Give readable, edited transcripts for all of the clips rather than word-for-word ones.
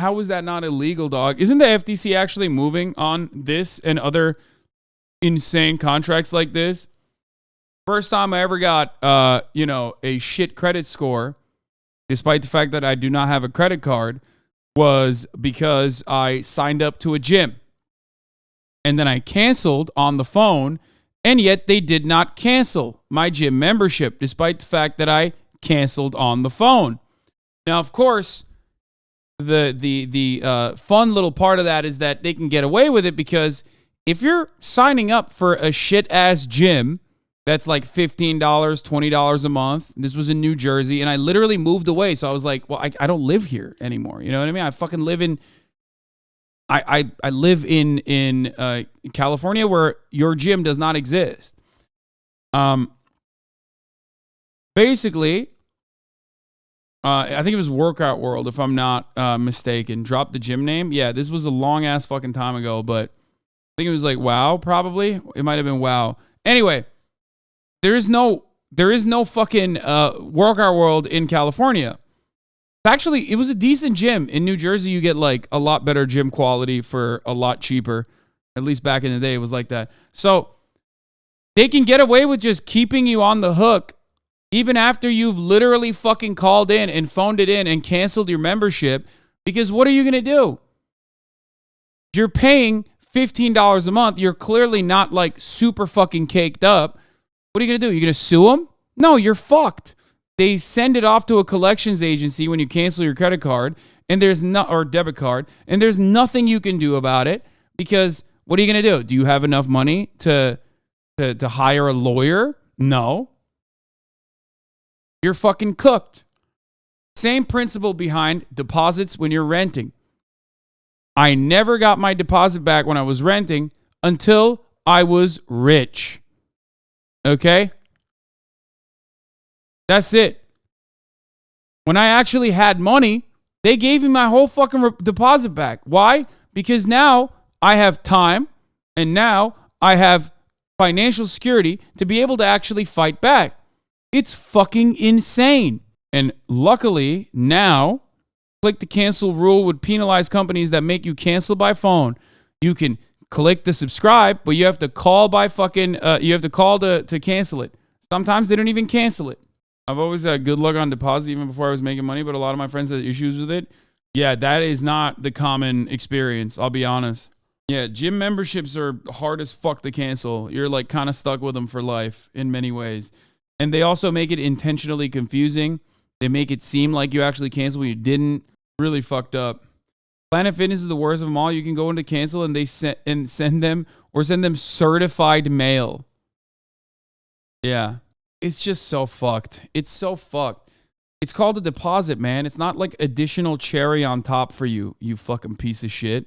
how is that not illegal, dog? Isn't the FTC actually moving on this and other insane contracts like this? First time I ever got, a shit credit score, despite the fact that I do not have a credit card, was because I signed up to a gym. And then I canceled on the phone, and yet they did not cancel my gym membership, despite the fact that I canceled on the phone. Now, of course, the fun little part of that is that they can get away with it, because if you're signing up for a shit-ass gym that's like $15, $20 a month, this was in New Jersey, and I literally moved away, so I was like, well, I don't live here anymore. You know what I mean? I fucking live in... I live in California, where your gym does not exist. Basically, I think it was Workout World, if I'm not mistaken. Dropped the gym name. Yeah, this was a long ass fucking time ago, but I think it was like Wow, probably. It might have been Wow. Anyway, there is no fucking Workout World in California. Actually, it was a decent gym. In New Jersey, you get like a lot better gym quality for a lot cheaper. At least back in the day, it was like that. So they can get away with just keeping you on the hook even after you've literally fucking called in and phoned it in and canceled your membership, because what are you going to do? You're paying $15 a month. You're clearly not like super fucking caked up. What are you going to do? You're going to sue them? No, you're fucked. They send it off to a collections agency when you cancel your credit card or debit card, and there's nothing you can do about it, because what are you going to do? Do you have enough money to hire a lawyer? No. You're fucking cooked. Same principle behind deposits when you're renting. I never got my deposit back when I was renting until I was rich. Okay? That's it. When I actually had money, they gave me my whole fucking deposit back. Why? Because now I have time, and now I have financial security to be able to actually fight back. It's fucking insane. And luckily, now, click to cancel rule would penalize companies that make you cancel by phone. You can click to subscribe, but you have to call by fucking, you have to call to cancel it. Sometimes they don't even cancel it. I've always had good luck on deposit even before I was making money, but a lot of my friends had issues with it. Yeah, that is not the common experience, I'll be honest. Yeah, gym memberships are hard as fuck to cancel. You're like kind of stuck with them for life in many ways. And they also make it intentionally confusing. They make it seem like you actually cancel when you didn't. Really fucked up. Planet Fitness is the worst of them all. You can go into cancel and they send them certified mail. Yeah. It's just so fucked. It's so fucked. It's called a deposit, man. It's not like additional cherry on top for you, you fucking piece of shit.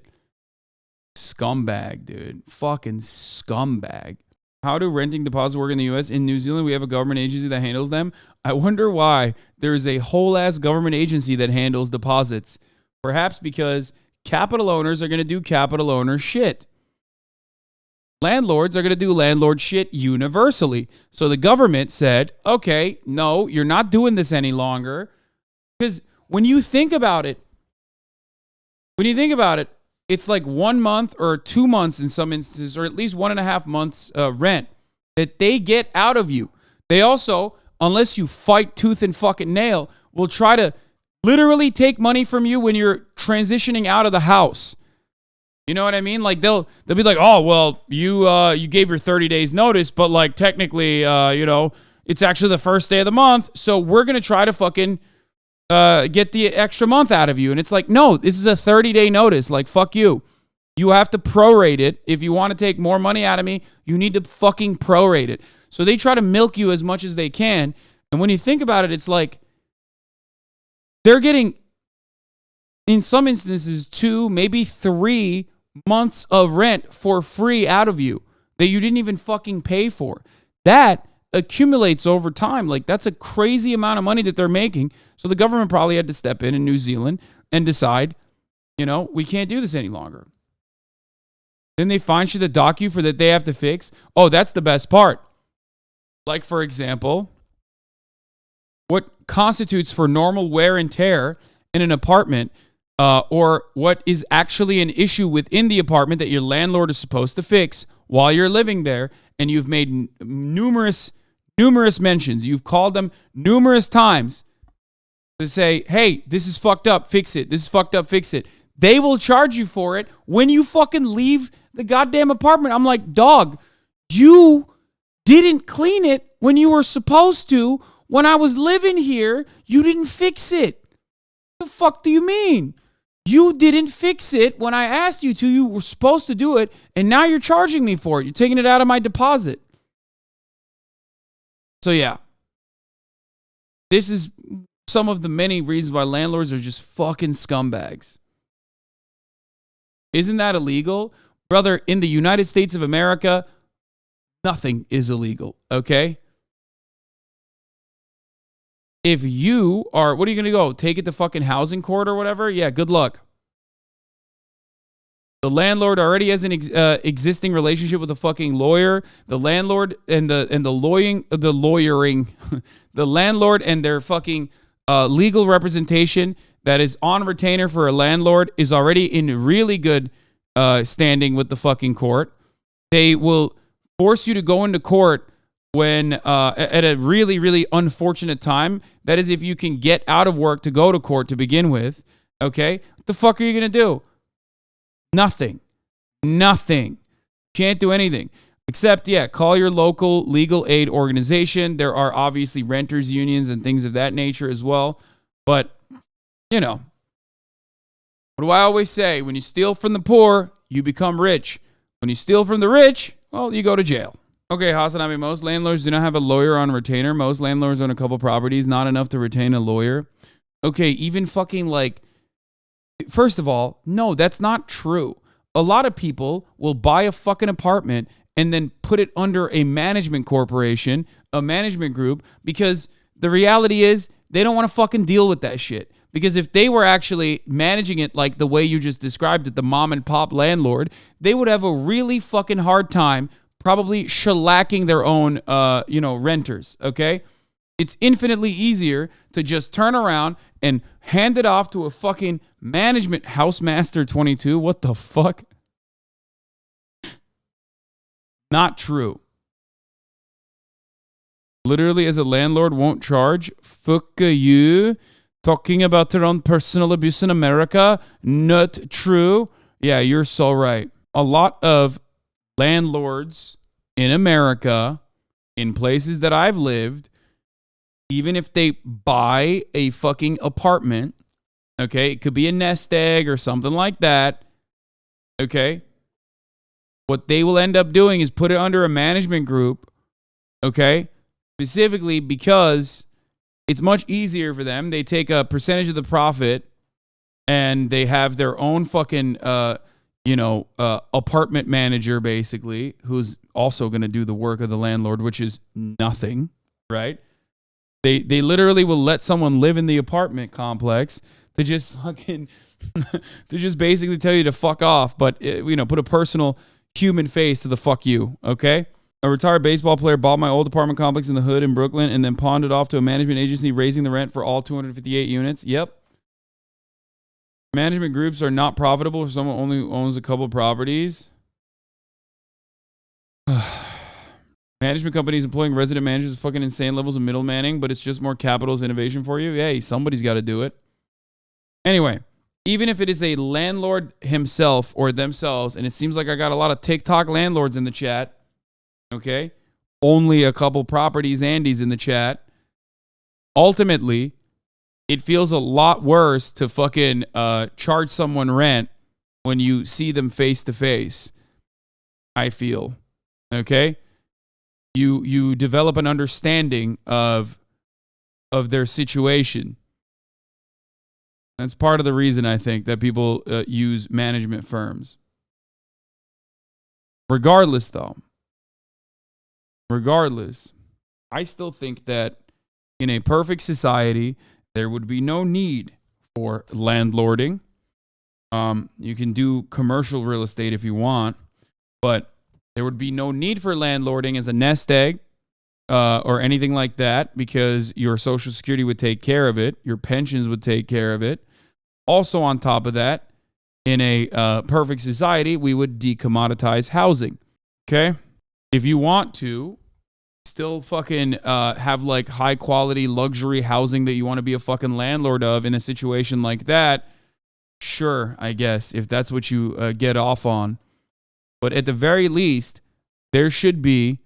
Scumbag, dude. Fucking scumbag. How do renting deposits work in the U.S.? In New Zealand, we have a government agency that handles them. I wonder why there is a whole-ass government agency that handles deposits. Perhaps because capital owners are going to do capital owner shit. Landlords are going to do landlord shit universally. So the government said, okay, no, you're not doing this any longer. Because when you think about it, it's like 1 month or 2 months in some instances, or at least 1.5 months rent that they get out of you. They also, unless you fight tooth and fucking nail, will try to literally take money from you when you're transitioning out of the house. You know what I mean? Like they'll be like, oh, well, you gave your 30 days notice, but like technically, it's actually the first day of the month. So we're going to try to fucking get the extra month out of you. And it's like, no, this is a 30-day notice. Like, fuck you. You have to prorate it. If you want to take more money out of me, you need to fucking prorate it. So they try to milk you as much as they can. And when you think about it, it's like they're getting, in some instances, 2, maybe 3 months of rent for free out of you that you didn't even fucking pay for. That accumulates over time. Like, that's a crazy amount of money that they're making. So the government probably had to step in New Zealand and decide, we can't do this any longer. Then they find shit to dock you for that they have to fix. Oh, that's the best part. Like, for example, what constitutes for normal wear and tear in an apartment or what is actually an issue within the apartment that your landlord is supposed to fix while you're living there, and you've made numerous mentions. You've called them numerous times to say, hey, this is fucked up, fix it. This is fucked up, fix it. They will charge you for it when you fucking leave the goddamn apartment. I'm like, dog, you didn't clean it when you were supposed to. When I was living here, you didn't fix it. What the fuck do you mean? You didn't fix it when I asked you to. You were supposed to do it, and now you're charging me for it. You're taking it out of my deposit. So yeah, this is some of the many reasons why landlords are just fucking scumbags. Isn't that illegal? Brother, in the United States of America, nothing is illegal, okay? If you are, what are you going to go? Take it to fucking housing court or whatever? Yeah, good luck. The landlord already has an existing relationship with a fucking lawyer. The landlord and the lawyering, the landlord and their fucking legal representation that is on retainer for a landlord is already in really good standing with the fucking court. They will force you to go into court when at a really, really unfortunate time. That is if you can get out of work to go to court to begin with. Okay? What the fuck are you going to do? Nothing. Can't do anything. Except, yeah, call your local legal aid organization. There are obviously renters unions and things of that nature as well. But, you know, what do I always say? When you steal from the poor, you become rich. When you steal from the rich, well, you go to jail. Okay, Hasanabi, most landlords do not have a lawyer on retainer. Most landlords own a couple properties, not enough to retain a lawyer. Okay, even fucking like, first of all, no, that's not true. A lot of people will buy a fucking apartment and then put it under a management corporation, a management group, because the reality is they don't want to fucking deal with that shit. Because if they were actually managing it like the way you just described it, the mom and pop landlord, they would have a really fucking hard time probably shellacking their own, renters, okay? It's infinitely easier to just turn around and hand it off to a fucking management housemaster 22. What the fuck? Not true. Literally, as a landlord won't charge. Fuck you. Talking about their own personal abuse in America. Not true. Yeah, you're so right. A lot of landlords in America, in places that I've lived, even if they buy a fucking apartment, okay, it could be a nest egg or something like that, okay, what they will end up doing is put it under a management group, okay, specifically because it's much easier for them. They take a percentage of the profit and they have their own fucking, apartment manager, basically, who's also going to do the work of the landlord, which is nothing, right? They literally will let someone live in the apartment complex to just fucking, to just basically tell you to fuck off, but, put a personal human face to the fuck you, okay? A retired baseball player bought my old apartment complex in the hood in Brooklyn and then pawned it off to a management agency, raising the rent for all 258 units. Yep. Management groups are not profitable if someone only owns a couple properties. Management companies employing resident managers at fucking insane levels of middlemaning, but it's just more capital as innovation for you. Hey, somebody's got to do it. Anyway, even if it is a landlord himself or themselves, and it seems like I got a lot of TikTok landlords in the chat, okay? Only a couple properties Andy's in the chat. Ultimately, it feels a lot worse to fucking charge someone rent when you see them face to face, I feel, okay? You develop an understanding of their situation. That's part of the reason, I think, that people use management firms. Regardless, I still think that in a perfect society, there would be no need for landlording. You can do commercial real estate if you want, but there would be no need for landlording as a nest egg or anything like that, because your Social Security would take care of it. Your pensions would take care of it. Also, on top of that, in a perfect society, we would decommoditize housing. Okay? If you want to still fucking have like high quality luxury housing that you want to be a fucking landlord of in a situation like that, sure, I guess, if that's what you get off on. But at the very least, there should be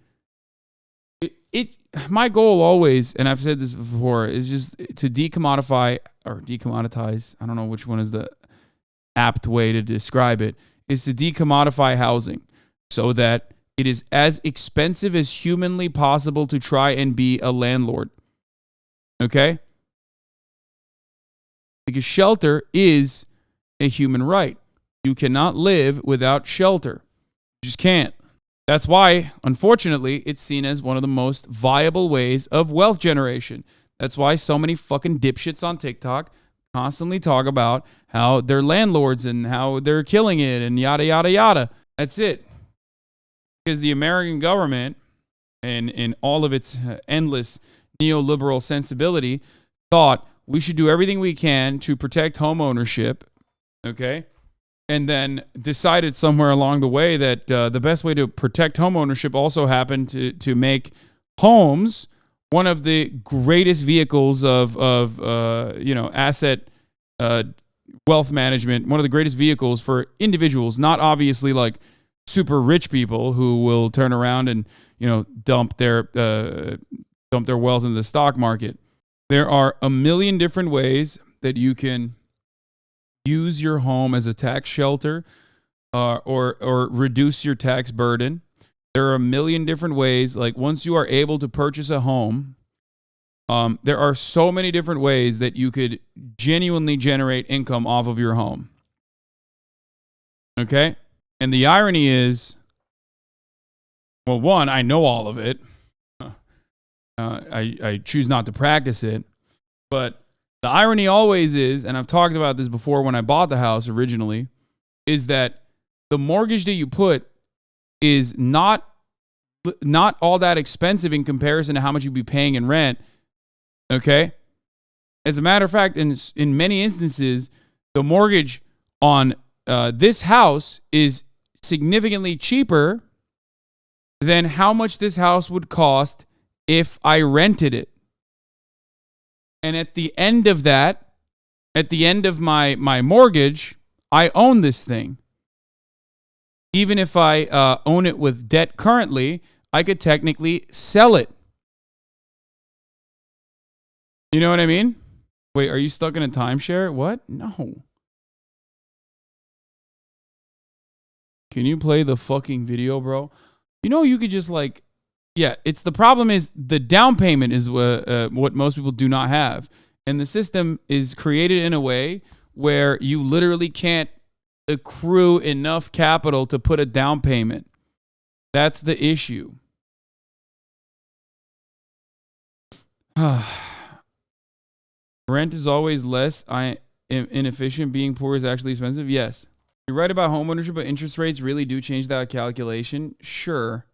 my goal always, and I've said this before, is just to decommodify or decommoditize. I don't know which one is the apt way to describe it, is to decommodify housing so that it is as expensive as humanly possible to try and be a landlord. Okay? Because shelter is a human right. You cannot live without shelter. You just can't. That's why, unfortunately, it's seen as one of the most viable ways of wealth generation. That's why so many fucking dipshits on TikTok constantly talk about how they're landlords and how they're killing it and yada, yada, yada. That's it. Because the American government, and in all of its endless neoliberal sensibility, thought we should do everything we can to protect home ownership, okay? And then decided somewhere along the way that the best way to protect home ownership also happened to make homes one of the greatest vehicles of asset wealth management, one of the greatest vehicles for individuals, not obviously like super rich people who will turn around and dump their wealth into the stock market. There are a million different ways that you can use your home as a tax shelter or reduce your tax burden. There are a million different ways. Like once you are able to purchase a home, there are so many different ways that you could genuinely generate income off of your home. Okay? And the irony is, well, one, I know all of it. I choose not to practice it. But the irony always is, and I've talked about this before when I bought the house originally, is that the mortgage that you put is not all that expensive in comparison to how much you'd be paying in rent. Okay? As a matter of fact, in many instances, the mortgage on this house is significantly cheaper than how much this house would cost if I rented it. And at the end of that, at the end of my mortgage, I own this thing. Even if I own it with debt currently, I could technically sell it. You know what I mean? Wait, are you stuck in a timeshare? What? No. Can you play the fucking video, bro? You could just it's the problem is the down payment is what most people do not have. And the system is created in a way where you literally can't accrue enough capital to put a down payment. That's the issue. Rent is always less inefficient. Being poor is actually expensive. Yes. You're right about homeownership, but interest rates really do change that calculation. Sure.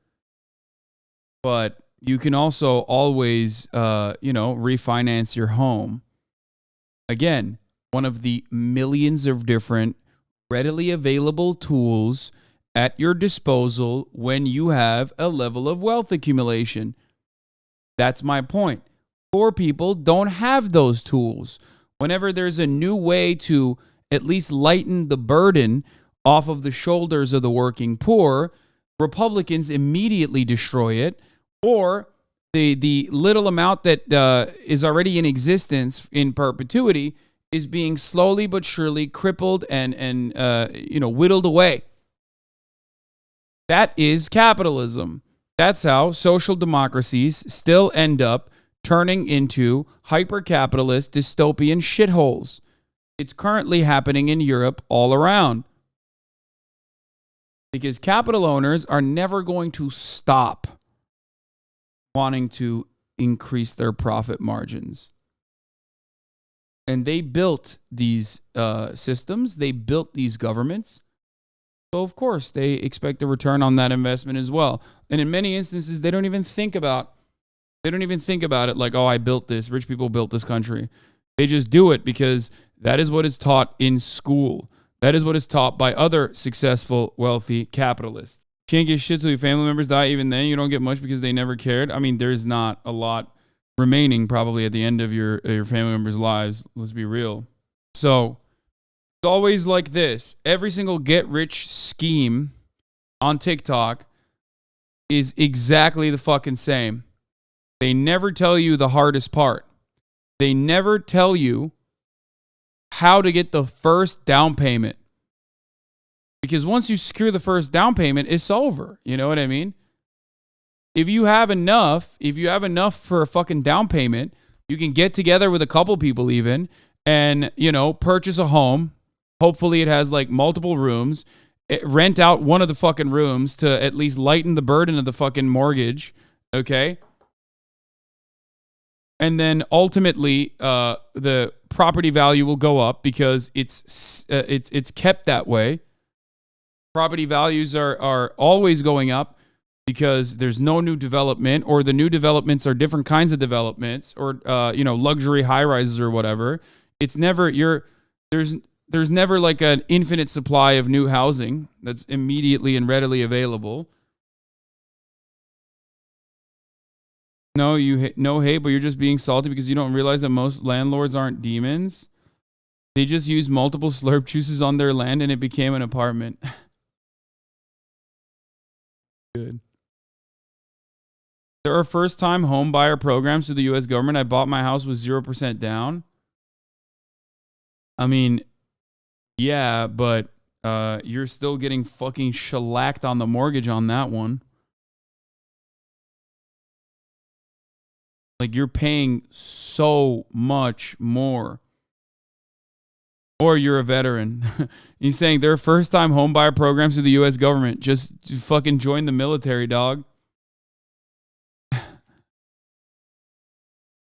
But you can also always, refinance your home. Again, one of the millions of different readily available tools at your disposal when you have a level of wealth accumulation. That's my point. Poor people don't have those tools. Whenever there's a new way to at least lighten the burden off of the shoulders of the working poor, Republicans immediately destroy it. Or the little amount that is already in existence in perpetuity is being slowly but surely crippled and whittled away. That is capitalism. That's how social democracies still end up turning into hyper-capitalist dystopian shitholes. It's currently happening in Europe all around. Because capital owners are never going to stop wanting to increase their profit margins. And they built these systems. They built these governments. So, of course, they expect a return on that investment as well. And in many instances, they don't even think about it like, oh, I built this. Rich people built this country. They just do it because That is what is taught in school. That is what is taught by other successful, wealthy capitalists. Can't get shit till your family members die. Even then, you don't get much because they never cared. I mean, there's not a lot remaining probably at the end of your family members' lives. Let's be real. So it's always like this. Every single get-rich scheme on TikTok is exactly the fucking same. They never tell you the hardest part. They never tell you how to get the first down payment. Because once you secure the first down payment, it's over. You know what I mean? If you have enough for a fucking down payment, you can get together with a couple people even and, purchase a home. Hopefully it has like multiple rooms. Rent out one of the fucking rooms to at least lighten the burden of the fucking mortgage. Okay? And then ultimately, the property value will go up because it's kept that way. Property values are always going up because there's no new development, or the new developments are different kinds of developments, or luxury high rises or whatever. It's never there's never like an infinite supply of new housing that's immediately and readily available. No, no hate, but you're just being salty because you don't realize that most landlords aren't demons. They just use multiple slurp juices on their land and it became an apartment. Good. There are first-time home buyer programs through the U.S. government. I bought my house with 0% down. I mean, yeah, but you're still getting fucking shellacked on the mortgage on that one. Like, you're paying so much more. Or you're a veteran. He's saying there are first-time homebuyer programs through the U.S. government. Just fucking join the military, dog.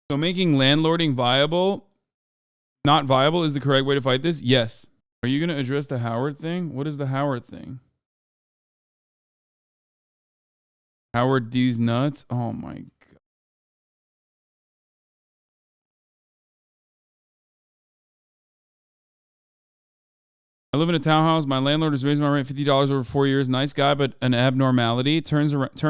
So making landlording not viable is the correct way to fight this? Yes. Are you going to address the Howard thing? What is the Howard thing? Howard D's nuts? Oh, my God. I live in a townhouse. My landlord has raised my rent $50 over 4 years. Nice guy, but an abnormality. Turn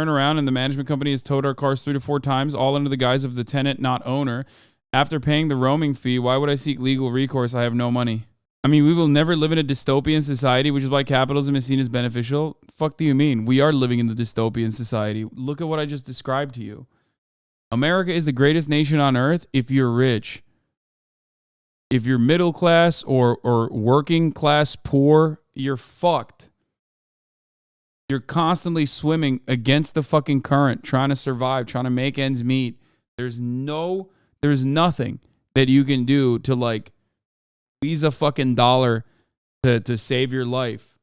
around, and the management company has towed our cars 3 to 4 times, all under the guise of the tenant, not owner. After paying the roaming fee, why would I seek legal recourse? I have no money. I mean, we will never live in a dystopian society, which is why capitalism is seen as beneficial. Fuck do you mean? We are living in the dystopian society. Look at what I just described to you. America is the greatest nation on earth if you're rich. If you're middle class or working class poor, you're fucked. You're constantly swimming against the fucking current, trying to survive, trying to make ends meet. There's nothing that you can do to like squeeze a fucking dollar to save your life.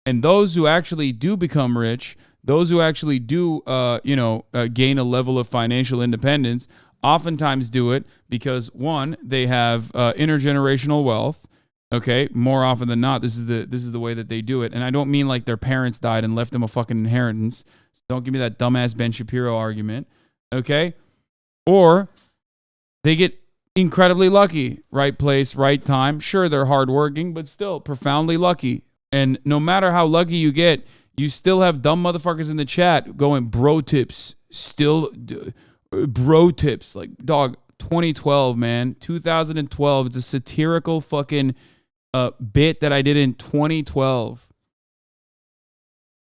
And those who actually do become rich, those who actually do gain a level of financial independence, oftentimes do it because, one, they have intergenerational wealth. Okay, more often than not, this is the way that they do it. And I don't mean like their parents died and left them a fucking inheritance. So don't give me that dumbass Ben Shapiro argument. Okay, or they get incredibly lucky, right place, right time. Sure, they're hardworking, but still profoundly lucky. And no matter how lucky you get, you still have dumb motherfuckers in the chat going bro tips. Bro tips, like, dog, 2012, man, 2012. It's a satirical fucking bit that I did in 2012.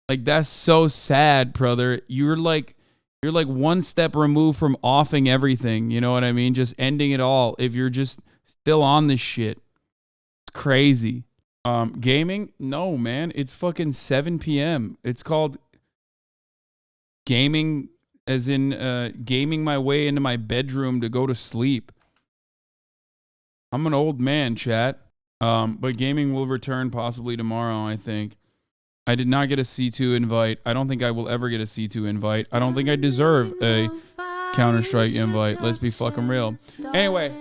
Like, that's so sad, brother. You're like one step removed from offing everything. You know what I mean? Just ending it all. If you're just still on this shit, it's crazy. Gaming? No, man. It's fucking 7 p.m. It's called gaming. As in gaming my way into my bedroom to go to sleep. I'm an old man, chat. But gaming will return possibly tomorrow, I think. I did not get a C2 invite. I don't think I will ever get a C2 invite. I don't think I deserve a Counter-Strike invite. Let's be fucking real. Anyway,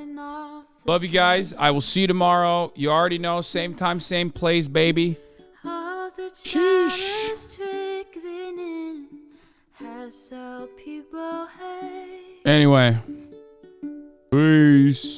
love you guys. I will see you tomorrow. You already know, same time, same place, baby. Sheesh. Anyway, peace.